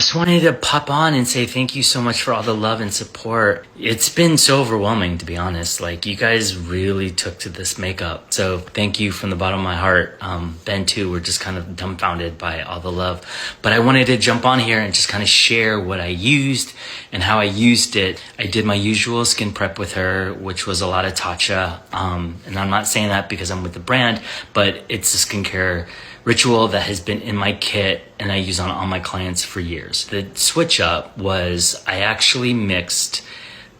Just wanted to pop on and say thank you so much for all the love and support. It's been so overwhelming, to be honest. Like, you guys really took to this makeup. So thank you from the bottom of my heart. Ben too, we're just kind of dumbfounded by all the love. But I wanted to jump on here and just kind of share what I used and how I used it. I did my usual skin prep with her, which was a lot of Tatcha. And I'm not saying that because I'm with the brand, but it's a skincare ritual that has been in my kit and I use on all my clients for years. The switch up was I actually mixed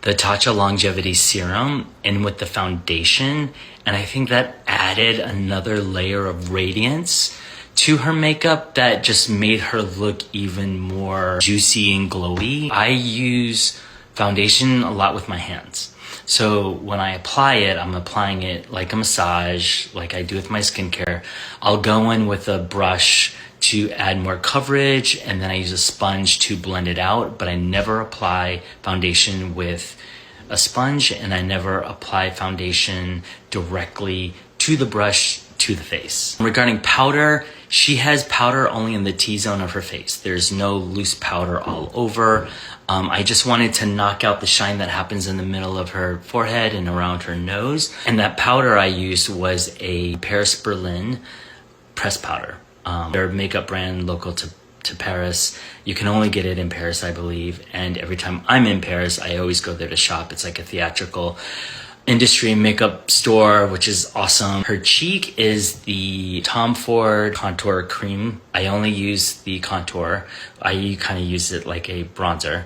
the Tatcha Longevity Serum in with the foundation, and I think that added another layer of radiance to her makeup that just made her look even more juicy and glowy. I use foundation a lot with my hands. So when I apply it, I'm applying it like a massage, like I do with my skincare. I'll go in with a brush to add more coverage, and then I use a sponge to blend it out, but I never apply foundation with a sponge, and I never apply foundation directly to the brush to the face. Regarding powder, she has powder only in the T-zone of her face. There's no loose powder all over. I just wanted to knock out the shine that happens in the middle of her forehead and around her nose. And that powder I used was a Paris Berlin press powder. They're a makeup brand local to Paris. You can only get it in Paris, I believe. And every time I'm in Paris, I always go there to shop. It's like a theatrical industry makeup store, which is awesome. Her cheek is the Tom Ford contour cream. I only use the contour. I kind of use it like a bronzer.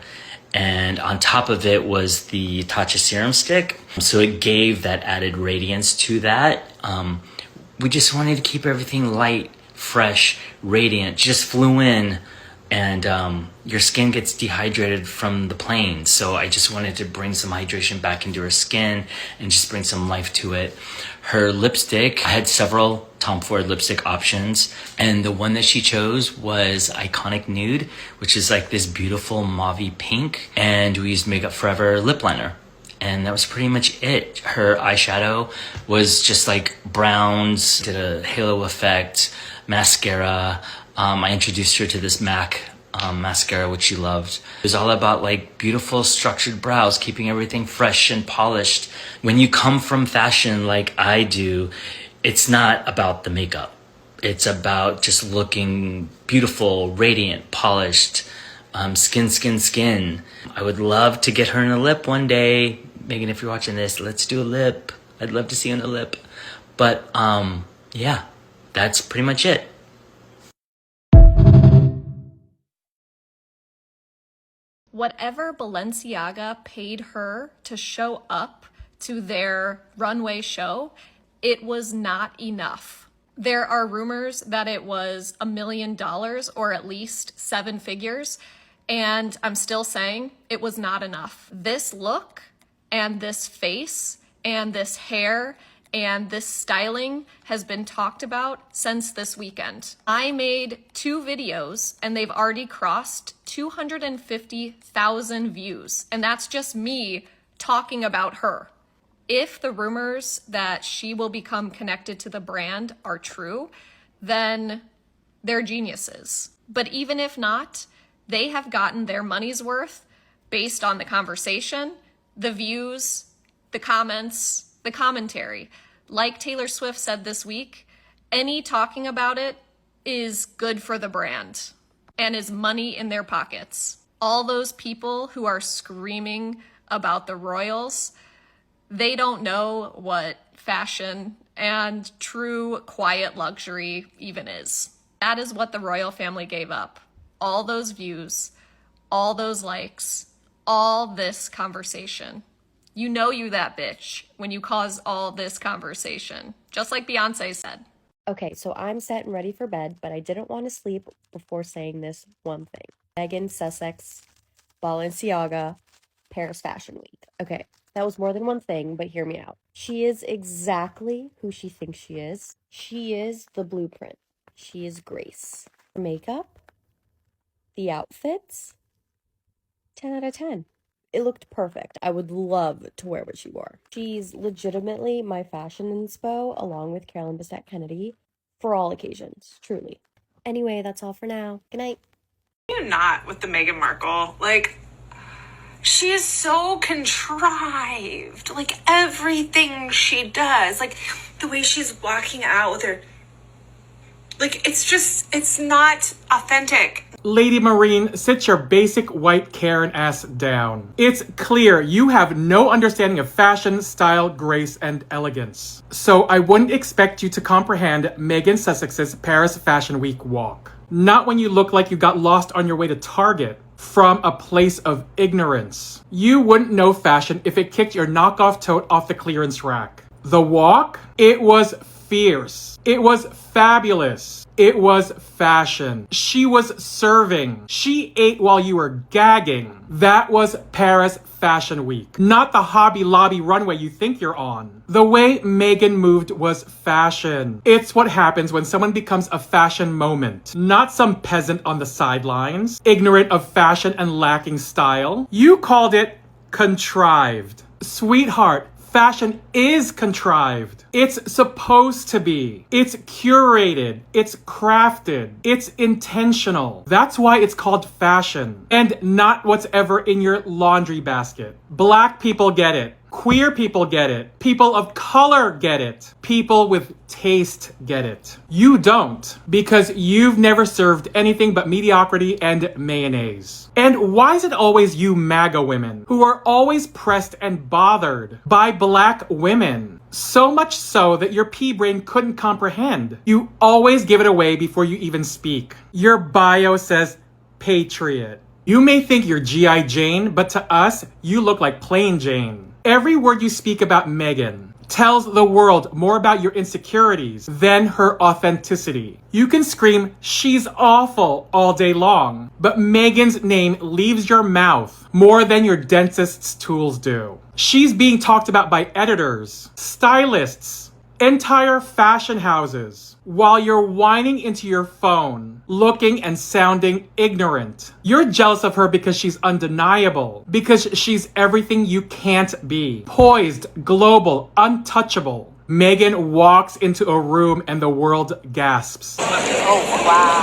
And on top of it was the Tatcha serum stick. So it gave that added radiance to that. We just wanted to keep everything light, fresh, radiant. Just flew in, and your skin gets dehydrated from the plane. So I just wanted to bring some hydration back into her skin and just bring some life to it. Her lipstick, I had several Tom Ford lipstick options, and the one that she chose was Iconic Nude, which is like this beautiful mauve pink, and we used Makeup Forever lip liner. And that was pretty much it. Her eyeshadow was just like browns, did a halo effect, mascara. I introduced her to this MAC mascara, which she loved. It was all about like beautiful structured brows, keeping everything fresh and polished. When you come from fashion like I do, it's not about the makeup. It's about just looking beautiful, radiant, polished, skin. I would love to get her in a lip one day. Megan, if you're watching this, let's do a lip. I'd love to see you in a lip. But yeah, that's pretty much it. Whatever Balenciaga paid her to show up to their runway show, it was not enough. There are rumors that it was $1 million or at least 7 figures, and I'm still saying it was not enough. This look and this face and this hair and this styling has been talked about since this weekend. I made 2 videos and they've already crossed 250,000 views, and that's just me talking about her. If the rumors that she will become connected to the brand are true, then they're geniuses. But even if not, they have gotten their money's worth based on the conversation, the views, the comments, the commentary. Like Taylor Swift said this week, any talking about it is good for the brand and is money in their pockets. All those people who are screaming about the royals, they don't know what fashion and true quiet luxury even is. That is what the royal family gave up. All those views, all those likes, all this conversation. You know you that bitch when you cause all this conversation, just like Beyonce said. Okay, so I'm set and ready for bed, but I didn't want to sleep before saying this one thing. Meghan'S, Sussex, Balenciaga, Paris Fashion Week. Okay, that was more than one thing, but hear me out. She is exactly who she thinks she is. She is the blueprint. She is Grace. The makeup, the outfits, 10 out of 10. It looked perfect. I would love to wear what she wore. She's legitimately my fashion inspo, along with Carolyn Bessette Kennedy, for all occasions, truly. Anyway, that's all for now. Good night. You not with the Meghan Markle. Like, she is so contrived. Like, everything she does. Like, the way she's walking out with her. Like, it's not authentic. Lady Marine, sit your basic white Karen ass down. It's clear you have no understanding of fashion, style, grace, and elegance. So I wouldn't expect you to comprehend Meghan Sussex's Paris Fashion Week walk. Not when you look like you got lost on your way to Target from a place of ignorance. You wouldn't know fashion if it kicked your knockoff tote off the clearance rack. The walk? It was fierce. It was fabulous. It was fashion. She was serving. She ate while you were gagging. That was Paris Fashion Week. Not the Hobby Lobby runway you think you're on. The way Meghan moved was fashion. It's what happens when someone becomes a fashion moment. Not some peasant on the sidelines, ignorant of fashion and lacking style. You called it contrived. Sweetheart, fashion is contrived. It's supposed to be. It's curated. It's crafted. It's intentional. That's why it's called fashion and not what's ever in your laundry basket. Black people get it. Queer people get it. People of color get it. People with taste get it. You don't, because you've never served anything but mediocrity and mayonnaise. And why is it always you MAGA women who are always pressed and bothered by black women? So much so that your pea brain couldn't comprehend. You always give it away before you even speak. Your bio says patriot. You may think you're G.I. Jane, but to us, you look like plain Jane. Every word you speak about Meghan tells the world more about your insecurities than her authenticity. You can scream, "She's awful," all day long, but Meghan's name leaves your mouth more than your dentist's tools do. She's being talked about by editors, stylists, entire fashion houses, while you're whining into your phone, looking and sounding ignorant. You're jealous of her because she's undeniable, because she's everything you can't be. Poised, global, untouchable. Meghan walks into a room and the world gasps. Oh, wow.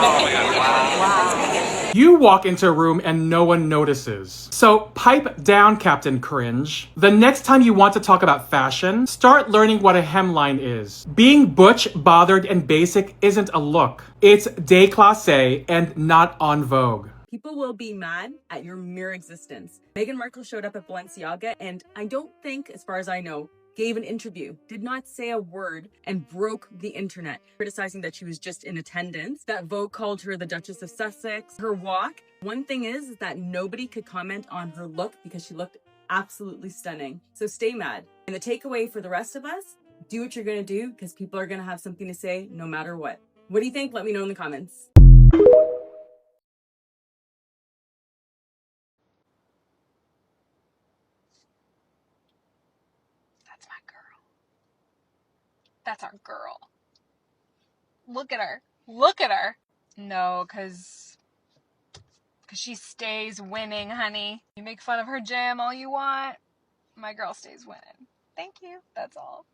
You walk into a room and no one notices. So pipe down, Captain Cringe. The next time you want to talk about fashion, start learning what a hemline is. Being butch, bothered, and basic isn't a look. It's déclassé and not en vogue. People will be mad at your mere existence. Meghan Markle showed up at Balenciaga, and I don't think, as far as I know, gave an interview, did not say a word, and broke the internet, criticizing that she was just in attendance, that Vogue called her the Duchess of Sussex, her walk. One thing is that nobody could comment on her look because she looked absolutely stunning. So stay mad. And the takeaway for the rest of us, do what you're gonna do because people are gonna have something to say no matter what. What do you think? Let me know in the comments. That's my girl. That's our girl. Look at her. Look at her. No, because she stays winning, honey. You make fun of her jam all you want. My girl stays winning. Thank you. That's all.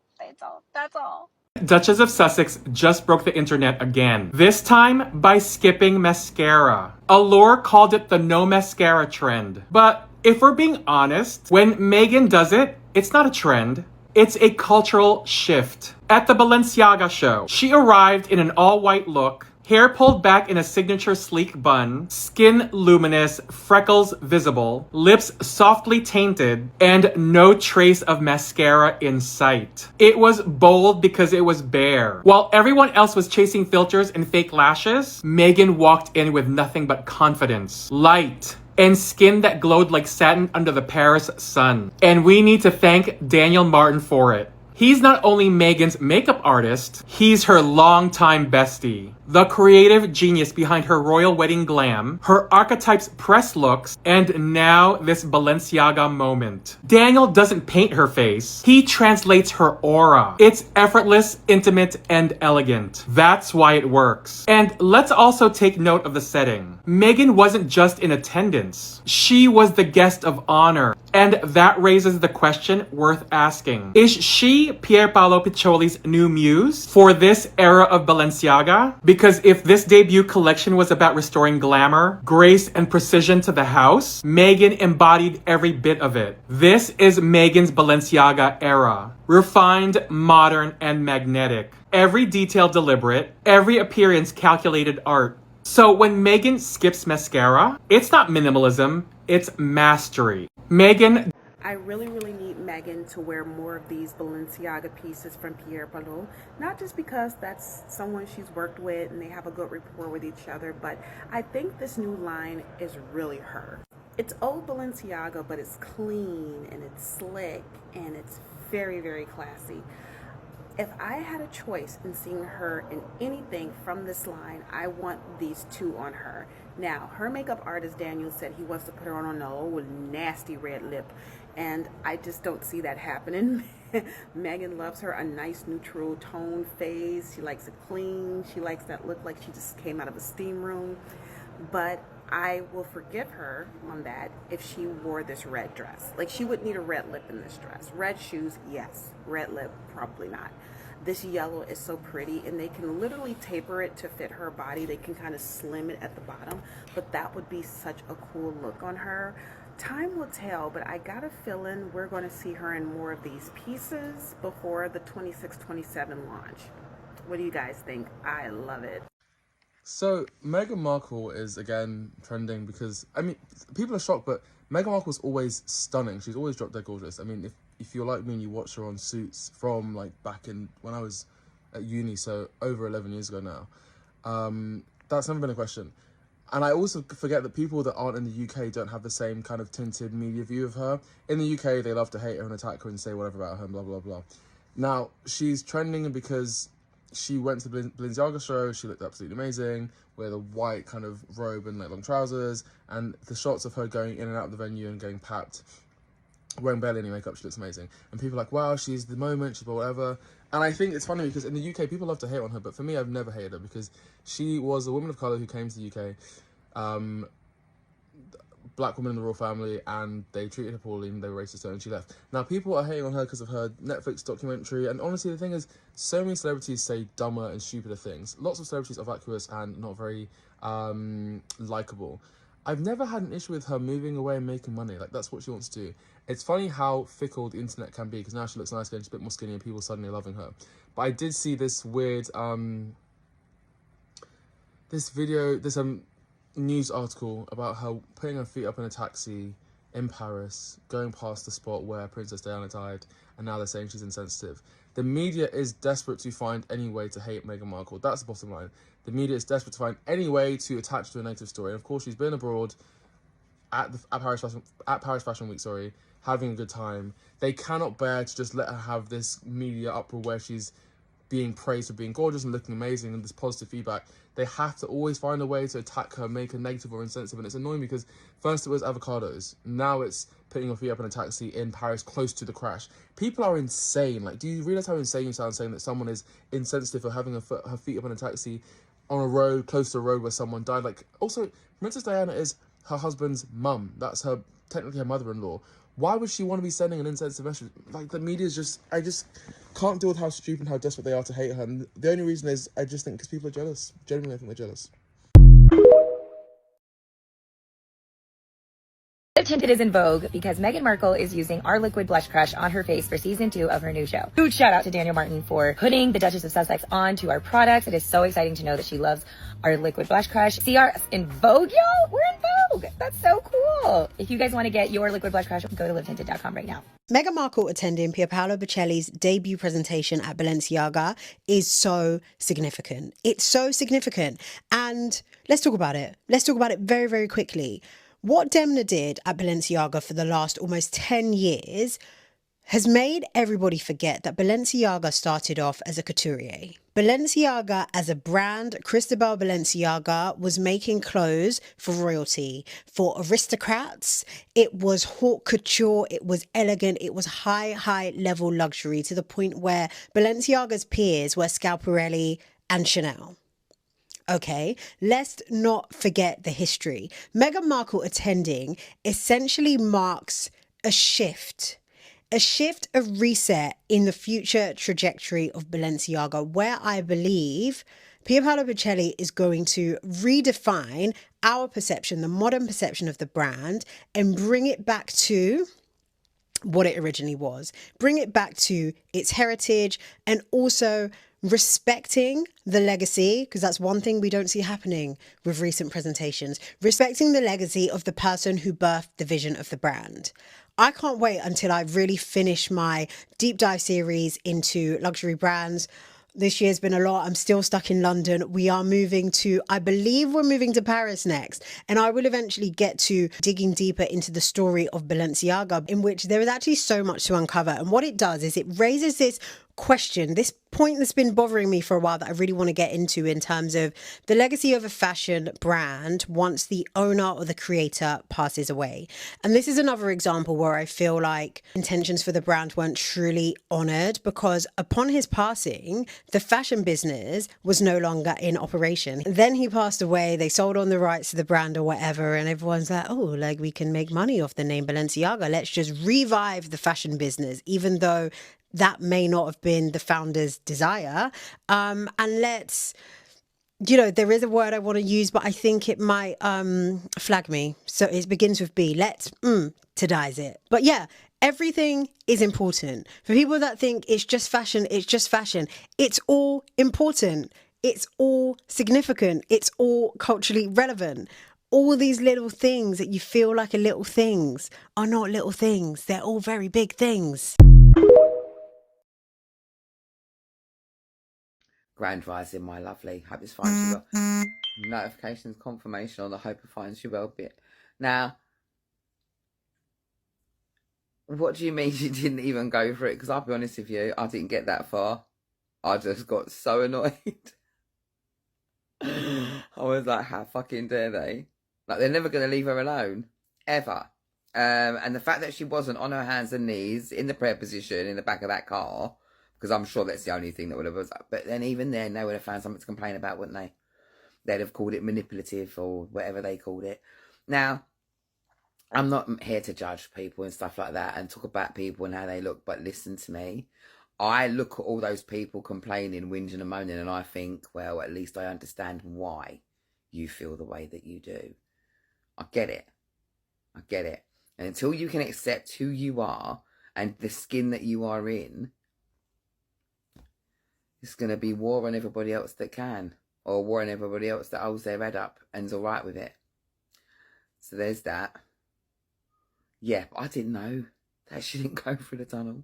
That's all. Duchess of Sussex just broke the internet again. This time by skipping mascara. Allure called it the no mascara trend. But if we're being honest, when Meghan does it, it's not a trend. It's a cultural shift. At the Balenciaga show, she arrived in an all-white look, hair pulled back in a signature sleek bun, skin luminous, freckles visible, lips softly tainted, and no trace of mascara in sight. It was bold because it was bare. While everyone else was chasing filters and fake lashes, Meghan walked in with nothing but confidence, light, and skin that glowed like satin under the Paris sun. And we need to thank Daniel Martin for it. He's not only Meghan's makeup artist, he's her longtime bestie. The creative genius behind her royal wedding glam, her archetypes press looks, and now this Balenciaga moment. Daniel doesn't paint her face, he translates her aura. It's effortless, intimate, and elegant. That's why it works. And let's also take note of the setting. Meghan wasn't just in attendance, she was the guest of honor. And that raises the question worth asking. Is she she Pierpaolo Piccioli's new muse for this era of Balenciaga? Because if this debut collection was about restoring glamour, grace, and precision to the house, Meghan embodied every bit of it. This is Meghan's Balenciaga era. Refined, modern, and magnetic. Every detail deliberate, every appearance calculated art. So when Meghan skips mascara, it's not minimalism, it's mastery. Meghan. I really need Meghan to wear more of these Balenciaga pieces from Pierpaolo. Not just because that's someone she's worked with and they have a good rapport with each other, but I think this new line is really her. It's old Balenciaga, but it's clean and it's slick and it's very classy. If I had a choice in seeing her in anything from this line, I want these two on her. Now, her makeup artist, Daniel, said he wants to put her on an old nasty red lip, and I just don't see that happening. Meghan loves her a nice neutral tone face. She likes it clean. She likes that look like she just came out of a steam room. But I will forgive her on that if she wore this red dress. Like, she would need a red lip in this dress. Red shoes, yes. Red lip, probably not. This yellow is so pretty, and they can literally taper it to fit her body. They can kind of slim it at the bottom, but that would be such a cool look on her. Time will tell, but I got a feeling we're going to see her in more of these pieces before the 26-27 launch. What do you guys think? I love it. So, Meghan Markle is, again, trending because, I mean, people are shocked, but Meghan Markle's always stunning. She's always drop dead gorgeous. I mean, if you're like me and you watch her on Suits from, like, back in, when I was at uni, so over 11 years ago now, that's never been a question. And I also forget that people that aren't in the UK don't have the same kind of tinted media view of her. In the UK, they love to hate her and attack her and say whatever about her and blah, blah, blah. Now, she's trending because she went to the Balenciaga show. She looked absolutely amazing with a white kind of robe and like long trousers, and the shots of her going in and out of the venue and getting papped, wearing barely any makeup, she looks amazing. And people are like, wow, she's the moment, she's whatever. And I think it's funny because in the UK, people love to hate on her, but for me, I've never hated her because she was a woman of colour who came to the UK, black woman in the royal family, and they treated her poorly and they were racist to her and she left. Now, people are hating on her because of her Netflix documentary, and honestly, the thing is, so many celebrities say dumber and stupider things. Lots of celebrities are vacuous and not very likeable. I've never had an issue with her moving away and making money. Like, that's what she wants to do. It's funny how fickle the internet can be, because now she looks nice again, she's a bit more skinny, and people suddenly are loving her. But I did see this weird, this news article about her putting her feet up in a taxi in Paris, going past the spot where Princess Diana died, and now they're saying she's insensitive. The media is desperate to find any way to hate Meghan Markle. That's the bottom line. The media is desperate to find any way to attach to a negative story. And of course, she's been abroad at Paris Fashion Week, having a good time. They cannot bear to just let her have this media uproar where she's being praised for being gorgeous and looking amazing and this positive feedback. They have to always find a way to attack her, make her negative or insensitive, and it's annoying because first it was avocados, now it's putting her feet up in a taxi in Paris close to the crash. People are insane. Like, do you realise how insane you sound saying that someone is insensitive for having her feet up in a taxi on a road, close to a road where someone died? Like, also, Princess Diana is her husband's mum. That's her, technically her mother-in-law. Why would she want to be sending an insensitive message? Like, the media is just, I just can't deal with how stupid and how desperate they are to hate her. And the only reason is, I just think, because people are jealous. Genuinely, I think they're jealous. Tinted is in vogue because Meghan Markle is using our liquid blush crush on her face for season 2 of her new show. Huge shout out to Daniel Martin for putting the Duchess of Sussex onto our products. It is so exciting to know that she loves our liquid blush crush. See us in Vogue, y'all? We're in Vogue. That's so cool. If you guys want to get your liquid blush crush, go to livetinted.com right now. Meghan Markle attending Pierpaolo Piccioli's debut presentation at Balenciaga is so significant. It's so significant. And let's talk about it. Let's talk about it very, very quickly. What Demna did at Balenciaga for the last almost 10 years has made everybody forget that Balenciaga started off as a couturier. Balenciaga as a brand, Cristobal Balenciaga was making clothes for royalty, for aristocrats. It was haute couture, it was elegant, it was high level luxury to the point where Balenciaga's peers were Schiaparelli and Chanel. Okay, let's not forget the history. Meghan Markle attending essentially marks a shift a shift, a reset in the future trajectory of Balenciaga, where I believe Pia Paolo Bocelli is going to redefine our perception, the modern perception of the brand, and bring it back to what it originally was. Bring it back to its heritage, and also respecting the legacy, because that's one thing we don't see happening with recent presentations. Respecting the legacy of the person who birthed the vision of the brand. I can't wait until I really finish my deep dive series into luxury brands. This year's been a lot. I'm still stuck in London. We are moving to, I believe we're moving to Paris next. And I will eventually get to digging deeper into the story of Balenciaga, in which there is actually so much to uncover. And what it does is it raises this question, this point that's been bothering me for a while that I really want to get into, in terms of the legacy of a fashion brand once the owner or the creator passes away. And this is another example where I feel like intentions for the brand weren't truly honored, because upon his passing, the fashion business was no longer in operation. Then he passed away, they sold on the rights to the brand or whatever, and everyone's like, oh, like we can make money off the name Balenciaga. Let's just revive the fashion business, even though that may not have been the founder's desire. And let's, there is a word I want to use, but I think it might flag me. So it begins with B. Let's todize it. But yeah, everything is important. For people that think it's just fashion, it's just fashion. It's all important. It's all significant. It's all culturally relevant. All these little things that you feel like are little things are not little things. They're all very big things. Grand Rising, my lovely. Hope this finds you well. Notifications, confirmation on the hope it finds you well bit. Now, what do you mean you didn't even go for it? Because I'll be honest with you, I didn't get that far. I just got so annoyed. I was like, how fucking dare they? Like, they're never going to leave her alone. Ever. And the fact that she wasn't on her hands and knees in the prayer position in the back of that car, because I'm sure that's the only thing that would have... But then even then, they would have found something to complain about, wouldn't they? They'd have called it manipulative or whatever they called it. Now, I'm not here to judge people and stuff like that and talk about people and how they look, but listen to me. I look at all those people complaining, whinging and moaning, and I think, well, at least I understand why you feel the way that you do. I get it. I get it. And until you can accept who you are and the skin that you are in, it's going to be war on everybody else that can. Or war on everybody else that holds their head up and's all right with it. So there's that. Yeah, but I didn't know that she didn't go through the tunnel.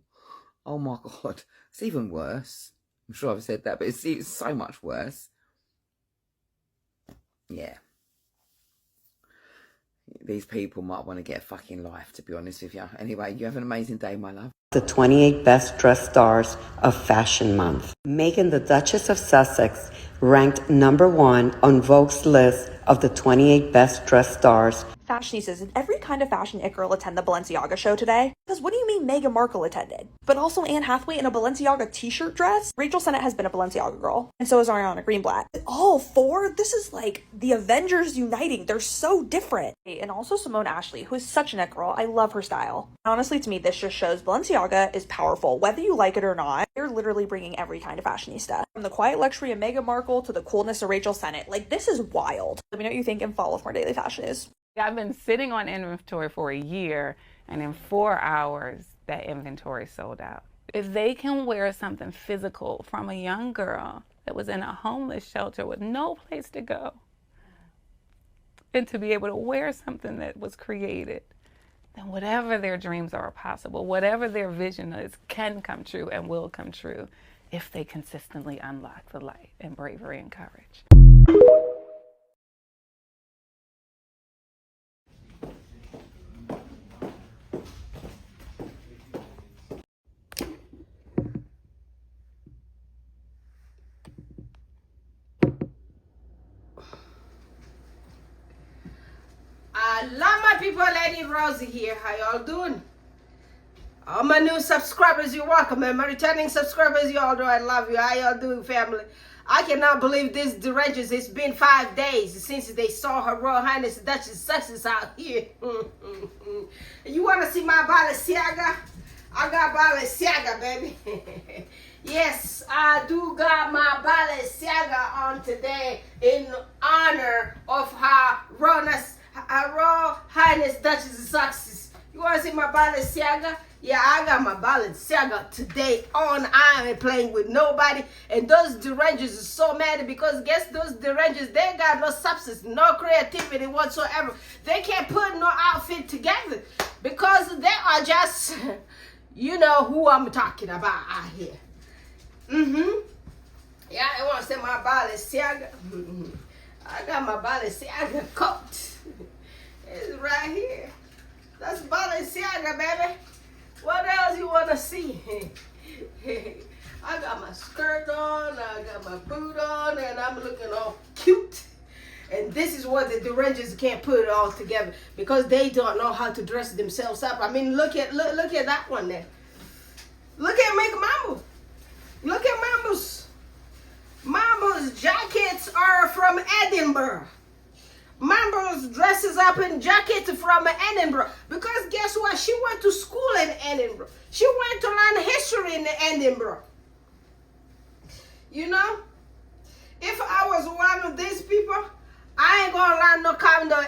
Oh my God. It's even worse. I'm sure I've said that, but it's so much worse. Yeah. These people might want to get a fucking life, to be honest with you. Anyway, you have an amazing day, my love. The 28 best dressed stars of Fashion Month. Meghan, the Duchess of Sussex, ranked #1 on Vogue's list of the 28 best dressed stars. Fashionistas, did every kind of fashion it girl attend the Balenciaga show today? Because what do you mean Meghan Markle attended? But also Anne Hathaway in a Balenciaga t-shirt dress? Rachel Sennett has been a Balenciaga girl. And so is Ariana Greenblatt. All four? This is like the Avengers uniting. They're so different. And also Simone Ashley, who is such an it girl. I love her style. Honestly, to me, this just shows Balenciaga is powerful. Whether you like it or not, they're literally bringing every kind of fashionista. From the quiet luxury of Meghan Markle to the coolness of Rachel Sennett. Like, this is wild. Let me know what you think and follow for more daily fashion news. I've been sitting on inventory for a year, and in 4 hours, that inventory sold out. If they can wear something physical from a young girl that was in a homeless shelter with no place to go, and to be able to wear something that was created, then whatever their dreams are possible, whatever their vision is, can come true and will come true if they consistently unlock the light and bravery and courage. I love my people, Lady Rosie here. How y'all doing? All my new subscribers, you're welcome. And my returning subscribers, y'all know I love you. How y'all doing, family? I cannot believe this derangers. It's been 5 days since they saw Her Royal Highness Duchess Sussex out here. You want to see my Balenciaga? I got Balenciaga, baby. Yes, I do got my Balenciaga on today in honor of her Royal Highness Duchess of Sussex. You want to see my Balenciaga? Yeah, I got my Balenciaga today on. I ain't playing with nobody. And those derangers are so mad because guess those derangers, they got no substance, no creativity whatsoever. They can't put no outfit together because they are just, you know who I'm talking about out here. Yeah, I want to say my Balenciaga. I got my Balenciaga coat. It's right here. That's Balenciaga, baby. What else you want to see? I got my skirt on, I got my boot on, and I'm looking all cute. And this is what the derangers can't put it all together because they don't know how to dress themselves up. I mean, look at that one there. Look at Make Mambo. Look at Mambo's. Mambo's jackets are from Edinburgh. Mambo's dresses up in jackets from Edinburgh because guess what? She went to school in Edinburgh. She went to learn history in Edinburgh. You know, if I was one of these people, I ain't gonna learn no kind of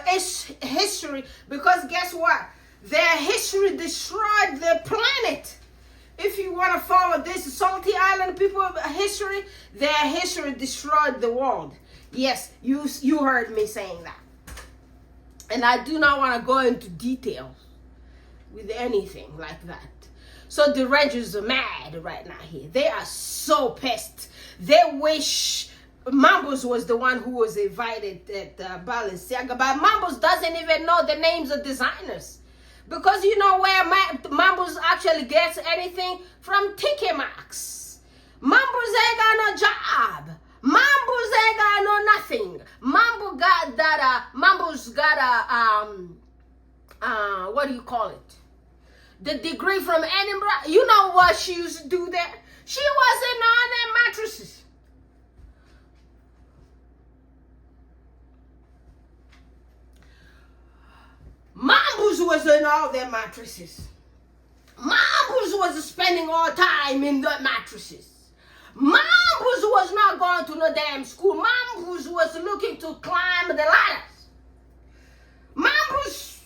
history because guess what? Their history destroyed the planet. If you want to follow this salty island people history, their history destroyed the world. Yes, you heard me saying that. And I do not want to go into detail with anything like that. So the Rangers are mad right now here. They are so pissed. They wish Mambos was the one who was invited at Balenciaga. But Mambos doesn't even know the names of designers. Because you know where Mambos actually gets anything? From Ticketmax. Mambos ain't got no job. Mambos ain't got no nothing. Mambo's got a what do you call it? The degree from Edinburgh. You know what she used to do there? She wasn't on their mattresses. Mambos was in all their mattresses. Mambos was spending all time in the mattresses. Mambos was not going to no damn school. Mambos was looking to climb the ladders. Mambos,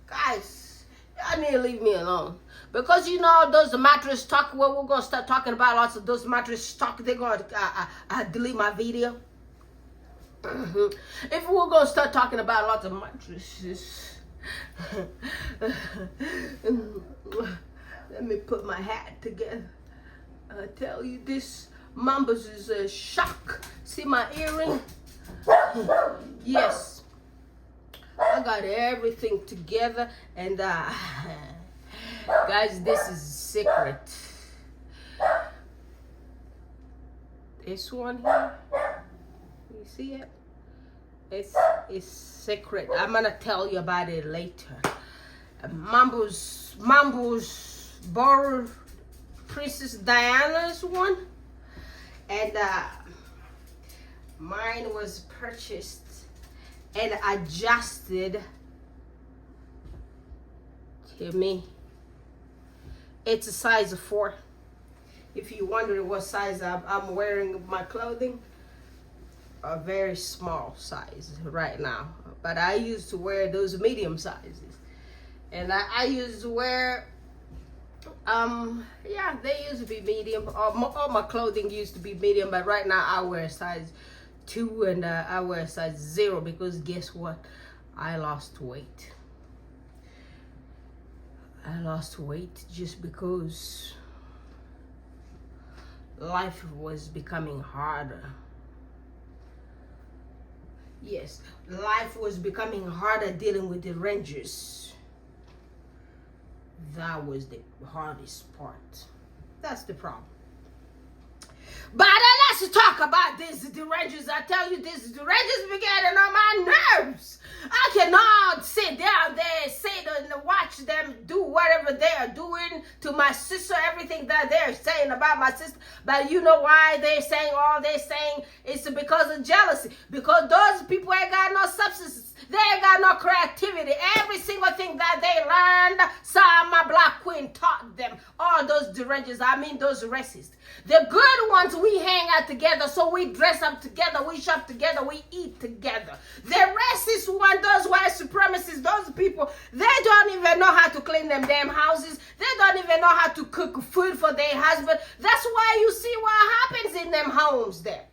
guys, y'all need to leave me alone. Because you know those mattress talk, well, we're going to start talking about lots of those mattress talk. They're going to delete my video. If we're going to start talking about lots of mattresses, let me put my hat together. I tell you, this Mambos is a shock. See my earring? Yes. I got everything together. And guys, this is secret. This one here. You see it? It's secret. I'm gonna tell you about it later. Mambo's borrowed Princess Diana's one, and mine was purchased and adjusted to me. It's a size 4. If you wonder what size I'm wearing my clothing, a very small size right now, but I used to wear those medium sizes, and I used to wear yeah, they used to be medium. All my clothing used to be medium, but right now I wear size 2 and I wear size 0 because guess what? I lost weight. I lost weight just because life was becoming harder. Yes, life was becoming harder dealing with the Rangers. That was the hardest part. That's the problem. But let's talk about this derangers. I tell you, this derangers be getting on my nerves. I cannot sit down there, sit and watch them do whatever they are doing to my sister, everything that they're saying about my sister. But you know why they're saying all they're saying? It's because of jealousy. Because those people ain't got no substance. They ain't got got no creativity. Every single thing that they learned, some black queen taught them. All those derangers, I mean those racists. The good ones, we hang out together, so we dress up together, we shop together, we eat together. The racist one, those white supremacists, those people, they don't even know how to clean them damn houses. They don't even know how to cook food for their husband. That's why you see what happens in them homes there.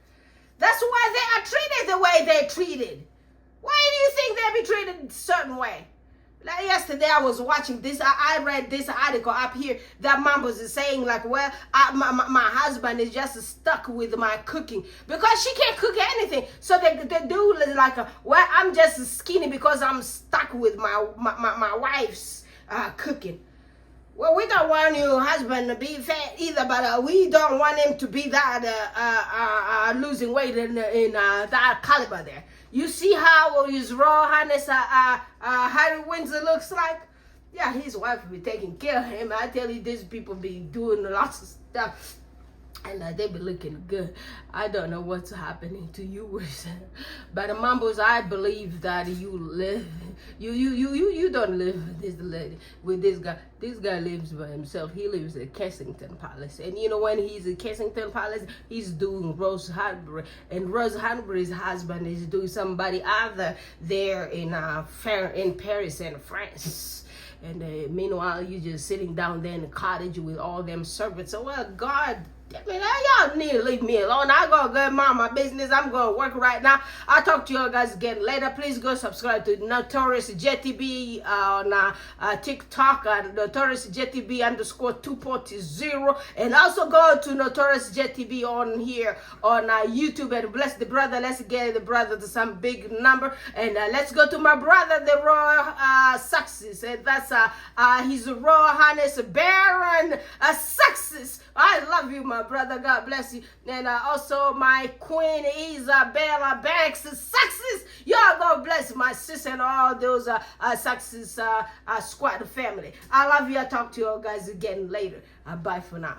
That's why they are treated the way they're treated. Why do you think they be treated a certain way? Like yesterday I was watching this, I read this article up here that mom was saying like, well, my husband is just stuck with my cooking because she can't cook anything. So they do like, well, I'm just skinny because I'm stuck with my wife's cooking. Well, we don't want your husband to be fat either, but we don't want him to be that losing weight in that caliber there. You see how his Royal Highness Harry Windsor looks like? Yeah, his wife will be taking care of him. I tell you, these people be doing lots of stuff. And they be looking good. I don't know what's happening to you, but the Mambos, I believe that you live. You don't live with this guy. This guy lives by himself. He lives at Kensington Palace, and you know when he's at Kensington Palace, he's doing Rose Hanbury, and Rose Hanbury's husband is doing somebody other there in Paris and France. And meanwhile, you just sitting down there in the cottage with all them servants. So, well, God, I mean, y'all need to leave me alone. I gotta go mind my business. I'm gonna work right now. I'll talk to you guys again later. Please go subscribe to Notorious JTB on TikTok at Notorious JTB _240, and also go to Notorious JTB on here on YouTube and bless the brother. Let's get the brother to some big number, and let's go to my brother, the Royal Success, and that's his Royal Highness Baron Success. I love you, my brother. God bless you. And also my Queen Isabella Banks Success. Y'all God bless my sister and all those Success squad family. I love you. I'll talk to you guys again later. Bye for now.